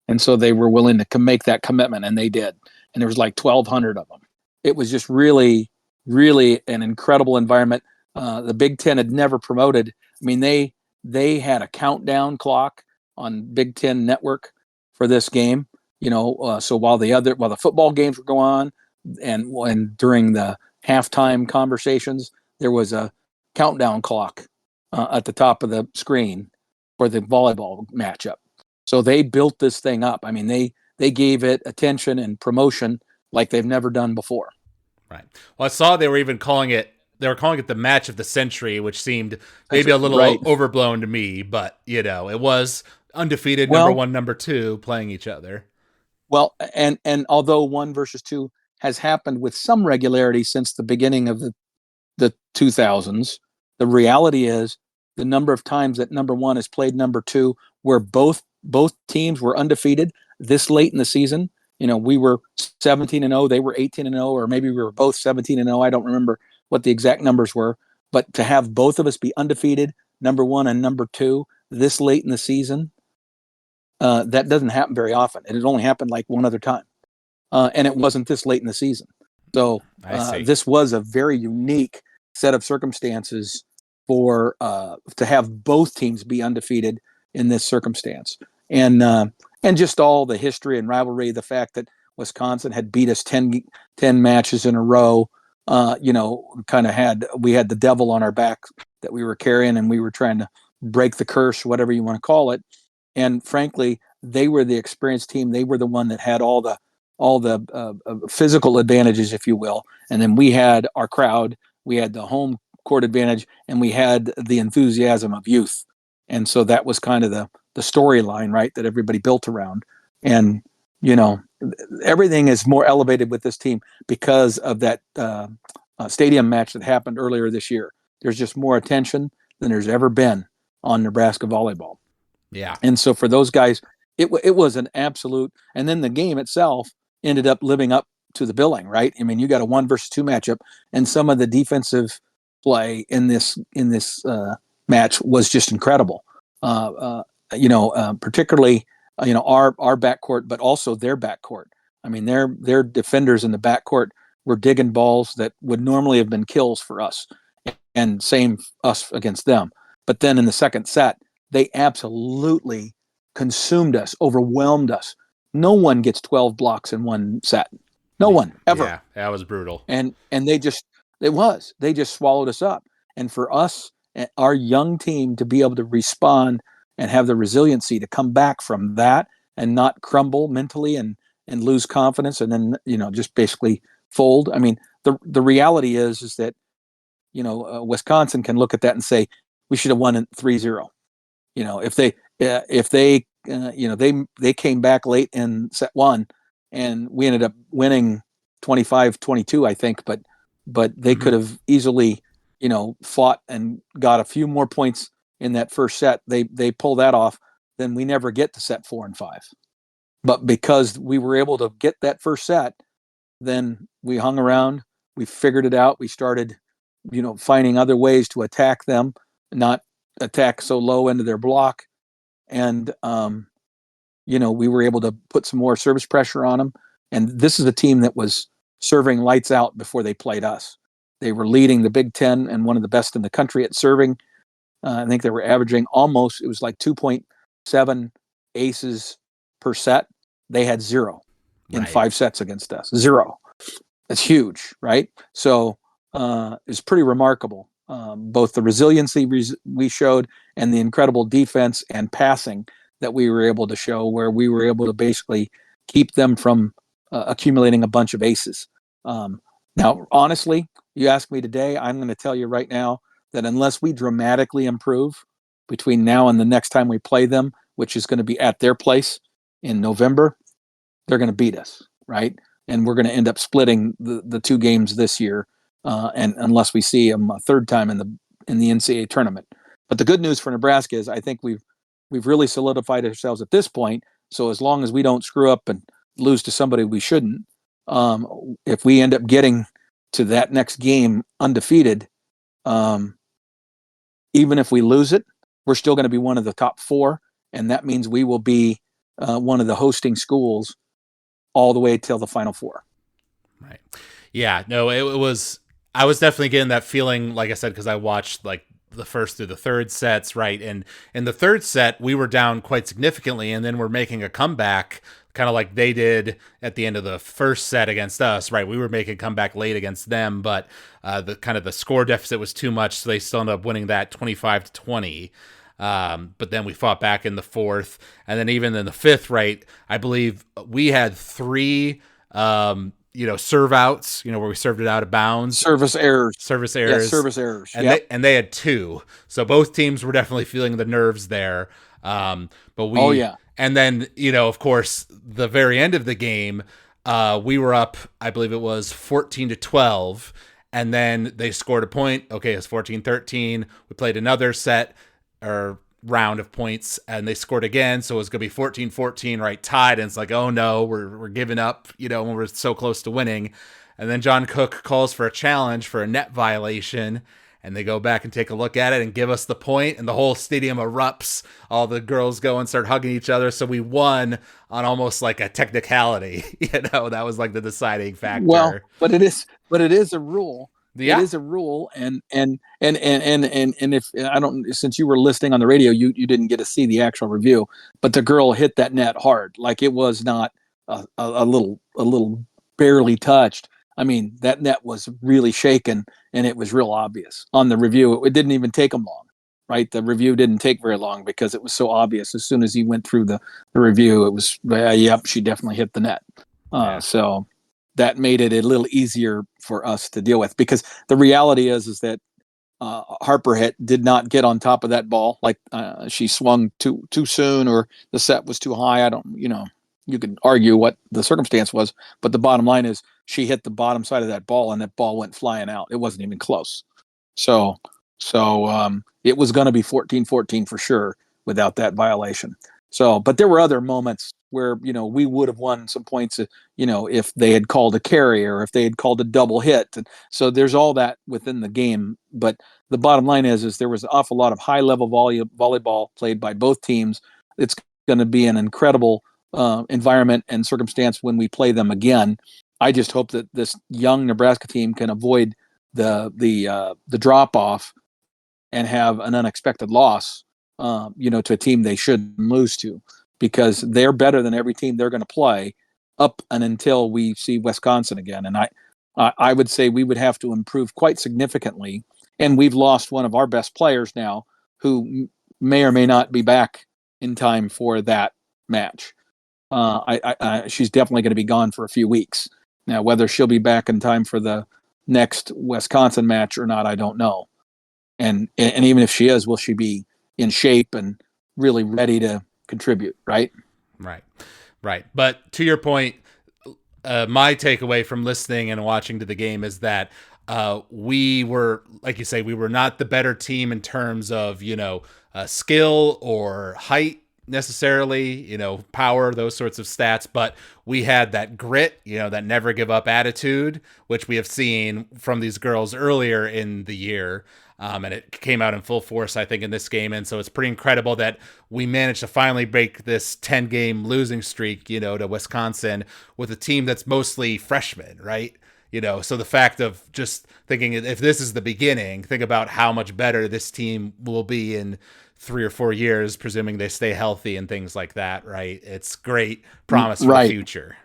And so they were willing to make that commitment, and they did. And there was like 1,200 of them. It was just really, really an incredible environment. The Big Ten had never promoted. I mean, they had a countdown clock on Big Ten Network for this game. So while the football games were going on, and during the halftime conversations, there was a countdown clock at the top of the screen for the volleyball matchup. So they built this thing up. I mean, they gave it attention and promotion like they've never done before. Right. Well, I saw they were even calling it the match of the century, which seemed maybe a little overblown to me, but it was undefeated number 1, number 2 playing each other. Well, and although 1 versus 2 has happened with some regularity since the beginning of the 2000s, the reality is the number of times that number 1 has played number 2, where both teams were undefeated this late in the season. We were 17-0, they were 18-0, or maybe we were both 17-0. I don't remember what the exact numbers were, but to have both of us be undefeated, number 1 and number 2, this late in the season, that doesn't happen very often. It had only happened like one other time, and it wasn't this late in the season. So this was a very unique set of circumstances for to have both teams be undefeated in this circumstance, and just all the history and rivalry, the fact that Wisconsin had beat us 10 matches in a row. We had the devil on our back that we were carrying, and we were trying to break the curse, whatever you want to call it. And frankly, they were the experienced team. They were the one that had all the physical advantages, if you will. And then we had our crowd, we had the home court advantage, and we had the enthusiasm of youth. And so that was kind of the storyline, right, that everybody built around. And, everything is more elevated with this team because of that stadium match that happened earlier this year. There's just more attention than there's ever been on Nebraska volleyball. Yeah. And so for those guys, it was an absolute, and then the game itself ended up living up to the billing, right? I mean, you got a 1 versus 2 matchup, and some of the defensive play in this match was just incredible. Particularly, our backcourt, but also their backcourt. I mean, their defenders in the backcourt were digging balls that would normally have been kills for us, and same us against them. But then in the second set, they absolutely consumed us, overwhelmed us. No one gets 12 blocks in one set. No one, ever. Yeah, that was brutal. And they just swallowed us up. And for us, our young team, to be able to respond and have the resiliency to come back from that and not crumble mentally and lose confidence and then, just basically fold. I mean, the reality is that, Wisconsin can look at that and say, we should have won in 3-0. If they came back late in set 1 and we ended up winning 25-22, I think, but they could have easily, fought and got a few more points in that first set. They pull that off, then we never get to set 4 and 5. But because we were able to get that first set, then we hung around, we figured it out. We started, finding other ways to attack them, not attack so low into their block. And, we were able to put some more service pressure on them. And this is a team that was serving lights out before they played us. They were leading the Big Ten and one of the best in the country at serving. I think they were averaging it was like 2.7 aces per set. They had 0 in 5 sets against us. 0. That's huge, right? So it's pretty remarkable. Both the resiliency we showed and the incredible defense and passing that we were able to show, where we were able to basically keep them from accumulating a bunch of aces. Now, honestly, you ask me today, I'm going to tell you right now that unless we dramatically improve between now and the next time we play them, which is going to be at their place in November, they're going to beat us, right? And we're going to end up splitting the 2 games this year, and unless we see them a third time in the NCAA tournament. But the good news for Nebraska is I think we've really solidified ourselves at this point. So as long as we don't screw up and lose to somebody we shouldn't, if we end up getting to that next game undefeated, even if we lose it, we're still going to be one of the top 4, and that means we will be one of the hosting schools all the way till the Final Four. Right. Yeah. No, it was. I was definitely getting that feeling, like I said, because I watched like the first through the third sets, right? And in the third set, we were down quite significantly, and then we're making a comeback, kind of like they did at the end of the first set against us, right? We were making a comeback late against them, but the score deficit was too much, so they still ended up winning that 25-20. But then we fought back in the fourth, and then even in the fifth, right? I believe we had 3 serve outs, where we served it out of bounds. Service errors. Yeah, service errors. And they had 2. So both teams were definitely feeling the nerves there. But we, and then, of course, the very end of the game, we were up, I believe it was 14-12. And then they scored a point. Okay, it was 14-13. We played another set or round of points, and they scored again, so it was going to be 14-14, right, tied, and it's like, oh no, we're giving up, when we're so close to winning. And then John Cook calls for a challenge for a net violation, and they go back and take a look at it and give us the point, and the whole stadium erupts. All the girls go and start hugging each other, so we won on almost like a technicality. That was like the deciding factor. Well, but it is a rule. Yeah. It is a rule, and if I don't, since you were listening on the radio, you didn't get to see the actual review, but the girl hit that net hard, like it was not a little barely touched. I mean, that net was really shaken, and it was real obvious on the review. It didn't even take them long, right? The review didn't take very long because it was so obvious. As soon as he went through the review, it was, yep, she definitely hit the net. So that made it a little easier for us to deal with, because the reality is that Harper did not get on top of that ball. Like she swung too soon, or the set was too high. I don't, you can argue what the circumstance was, but the bottom line is she hit the bottom side of that ball, and that ball went flying out. It wasn't even close. So it was going to be 14-14 for sure without that violation. So, but there were other moments where, we would have won some points, if they had called a carry or if they had called a double hit. And so there's all that within the game. But the bottom line is there was an awful lot of high level volleyball played by both teams. It's going to be an incredible environment and circumstance when we play them again. I just hope that this young Nebraska team can avoid the drop off and have an unexpected loss, to a team they shouldn't lose to, because they're better than every team they're going to play up and until we see Wisconsin again. And I would say we would have to improve quite significantly. And we've lost one of our best players now, who may or may not be back in time for that match. She's definitely going to be gone for a few weeks. Now, whether she'll be back in time for the next Wisconsin match or not, I don't know. And even if she is, will she be in shape and really ready to contribute? Right. But to your point, my takeaway from listening and watching to the game is that we were, like you say, we were not the better team in terms of, skill or height necessarily, power, those sorts of stats, but we had that grit, that never give up attitude, which we have seen from these girls earlier in the year. And it came out in full force, I think, in this game. And so it's pretty incredible that we managed to finally break this 10-game losing streak, to Wisconsin with a team that's mostly freshmen, right? So the fact of just thinking, if this is the beginning, think about how much better this team will be in 3 or 4 years, presuming they stay healthy and things like that, right? It's great promise for the future.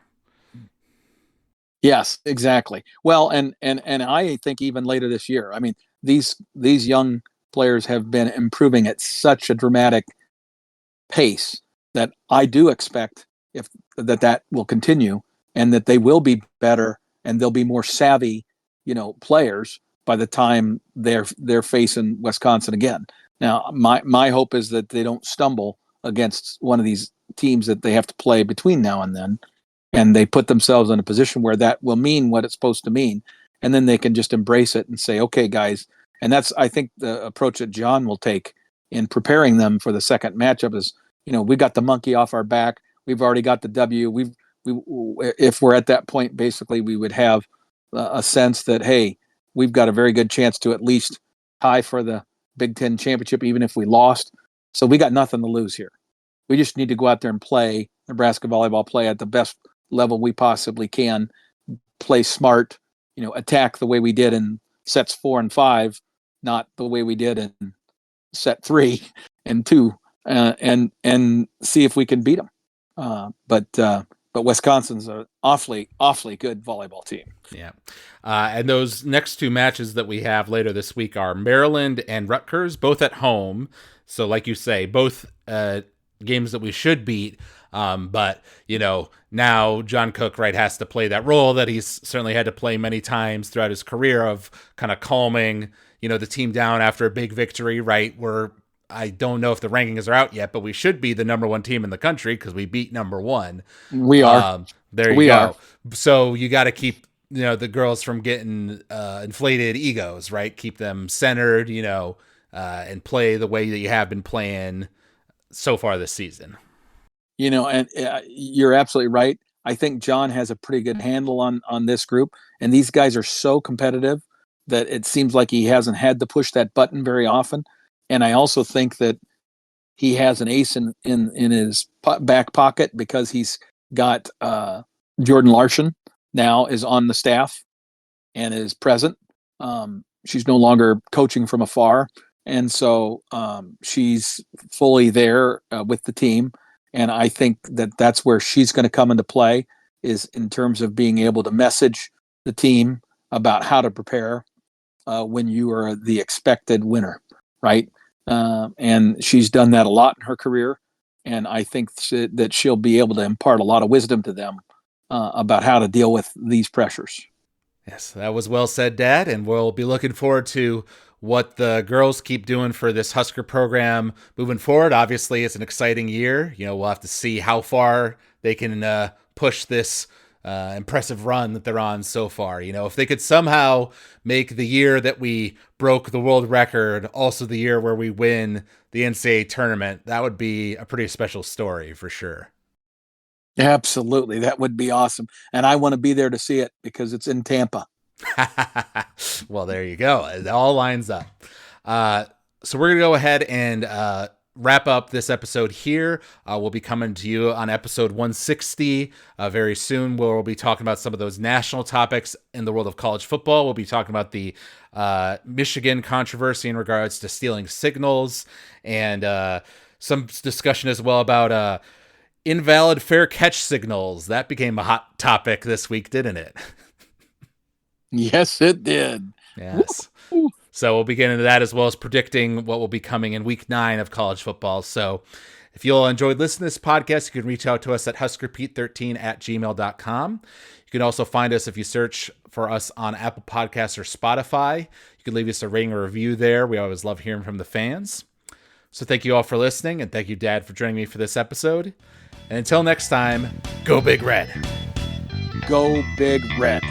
Yes, exactly. Well, and I think even later this year, I mean, these young players have been improving at such a dramatic pace that I do expect that will continue, and that they will be better and they'll be more savvy, players by the time they're facing Wisconsin again. Now, my hope is that they don't stumble against one of these teams that they have to play between now and then, and they put themselves in a position where that will mean what it's supposed to mean, and then they can just embrace it and say, "Okay, guys." And that's, I think, the approach that John will take in preparing them for the second matchup is, we got the monkey off our back. We've already got the W. If we're at that point, basically, we would have a sense that, hey, we've got a very good chance to at least tie for the Big Ten championship, even if we lost. So we got nothing to lose here. We just need to go out there and play Nebraska volleyball, play at the best level we possibly can, play smart, attack the way we did in sets 4 and 5, not the way we did in set 3 and 2, and see if we can beat them. But Wisconsin's an awfully good volleyball team. Yeah. And those next two matches that we have later this week are Maryland and Rutgers, both at home. So like you say, both games that we should beat. But, now John Cook, right, has to play that role that he's certainly had to play many times throughout his career of kind of calming, the team down after a big victory, right? I don't know if the rankings are out yet, but we should be the number one team in the country because we beat number one. We are. There you go. So you got to keep, the girls from getting inflated egos, right? Keep them centered, and play the way that you have been playing so far this season. And you're absolutely right. I think John has a pretty good handle on this group, and these guys are so competitive that it seems like he hasn't had to push that button very often. And I also think that he has an ace in his back pocket because he's got Jordan Larson now is on the staff and is present. She's no longer coaching from afar, and so she's fully there with the team. And I think that that's where she's going to come into play, is in terms of being able to message the team about how to prepare when you are the expected winner, right? And she's done that a lot in her career. And I think that she'll be able to impart a lot of wisdom to them about how to deal with these pressures. Yes, that was well said, Dad. And we'll be looking forward to what the girls keep doing for this Husker program moving forward. Obviously, it's an exciting year. We'll have to see how far they can push this impressive run that they're on so far. If they could somehow make the year that we broke the world record also the year where we win the NCAA tournament, that would be a pretty special story for sure. Absolutely. That would be awesome. And I want to be there to see it because it's in Tampa. Well, there you go. It all lines up. So we're going to go ahead and wrap up this episode here. We'll be coming to you on episode 160 very soon, where we'll be talking about some of those national topics in the world of college football. We'll be talking about the Michigan controversy in regards to stealing signals, and some discussion as well about invalid fair catch signals. That became a hot topic this week, didn't it? Yes, it did. Yes. So we'll be getting into that, as well as predicting what will be coming in week 9 of college football. So if you all enjoyed listening to this podcast, you can reach out to us at huskerpete13@gmail.com. You can also find us if you search for us on Apple Podcasts or Spotify. You can leave us a rating or review there. We always love hearing from the fans. So thank you all for listening, and thank you, Dad, for joining me for this episode. And until next time, go Big Red. Go Big Red.